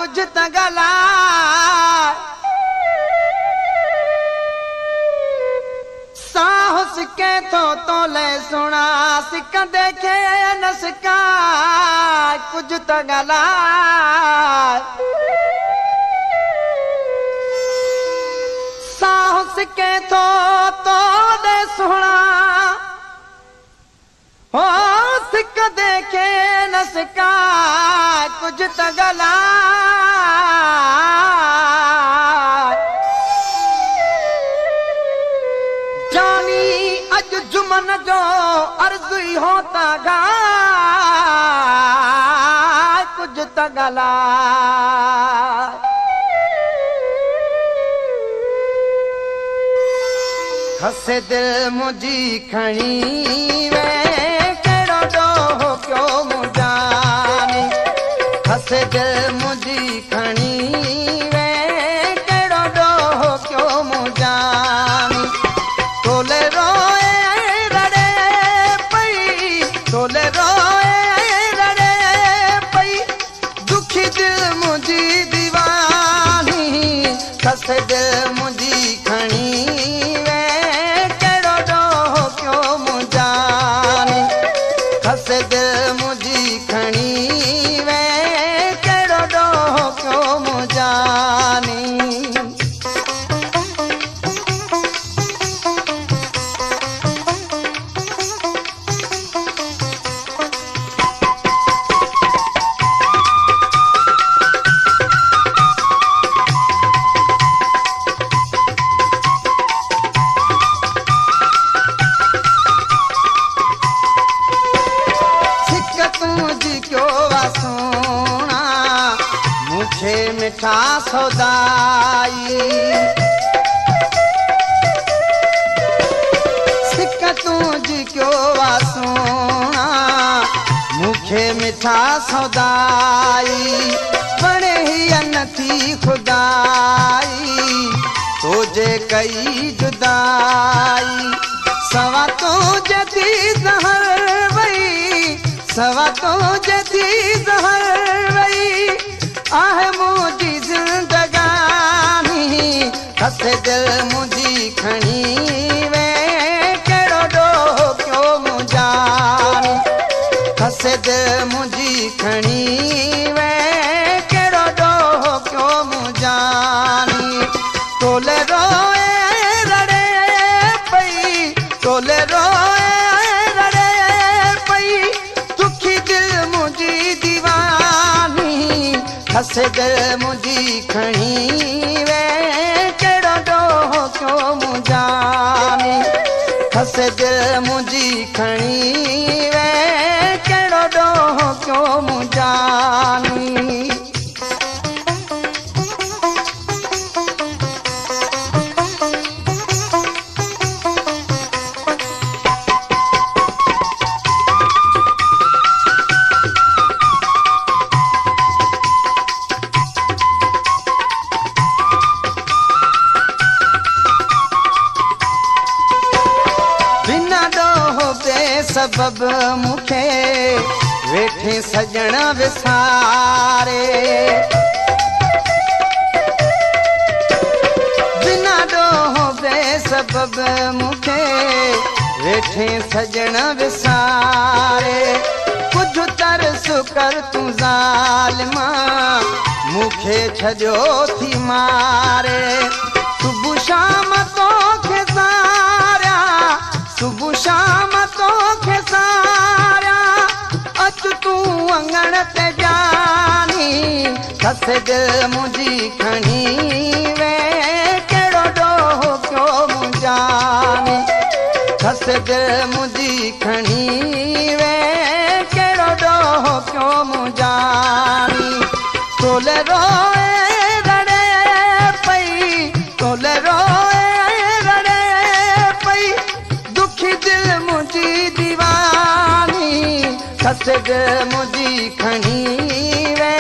कुछ त गला साहो सिके तो ले सुना सिक देखे न सिका कुछ त गला साहो सिके तो ले सुना हो सिक देखे न सिका कुछ त गला जानी अज जुमन जो अर्ज़ ही होता गा कुछ त गला खसे दिल मुझी खणी वे केड़ो डोहो क्यों मुजानी खसे दिल मुझी खणी वे केड़ो डोहो क्यों मुजानी तोले रोए रड़े पई तोले रोए रड़े पई दुखी दिल मुझी दीवानी खसे दिल मुझी खणी दिल मुझी खणी वे केड़ो डोहो क्यों मुजानी मिठा सौदाई सिक तुझी क्यों वासूना मुखे मिठा सौदाई बड़े ही अनथी खुदाई तुझे कई जुदाई सवा तुझे थी जहर वई सवा तुझे थी जहर वई आहे मुझी जिंदगानी खसे दिल मुझी खणी वे केड़ो डोहो क्यों मुजानी खसे दिल मुझी खणी वे केड़ो डोहो क्यों मुजानी तोले रोए रड़े पई तोले रोए रड़े पई दुखी दिल मुझी दीवानी खसे दिल मुझी खणी वे केड़ो डोहो क्यों मुजानी खसे दिल मुझी खणी वे केड़ो डोहो क्यों मुजानी सबब मुखे वेठे सजण विसारे बिना डोहो बेसबब मुखे वेठे सजण विसारे कुछ तरस कर तू ज़ालिमा मुखे छजो थी मारे सुबह शाम तो खे सारिया सुबह शाम तो खे सारिया अच तू अंगण ते जानी खसे दिल मुझी खणी वे केड़ो डोहो क्यों मुजानी खसे दिल मुझी खणी वे केड़ो डोहो क्यों मुजानी तोले रोए रड़े पई तोले रोए रड़े पई दुखी दिल मुझी दीवानी खसे दिल मुझी खणी वे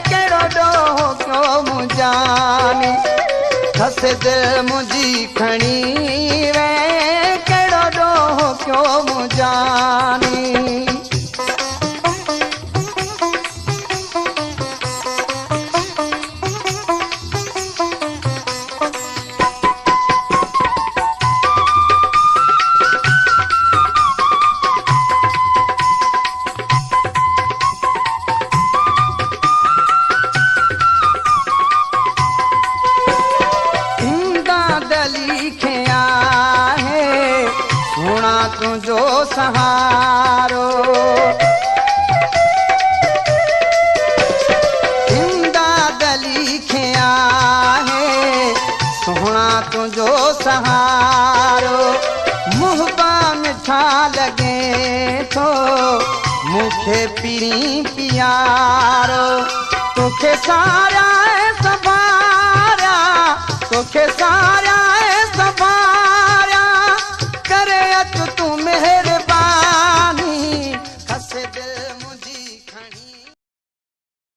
केड़ो डोहो क्यों मुजानी खसे दिल मुझी खणी वे केड़ो डोहो क्यों मुजानी तुझो सहारो लिखिया है सोहना तुझो सहारो मुहबा मिठा लगे तो मुखे पीरी पियारो तोखे सारा सवारा तोखे सारा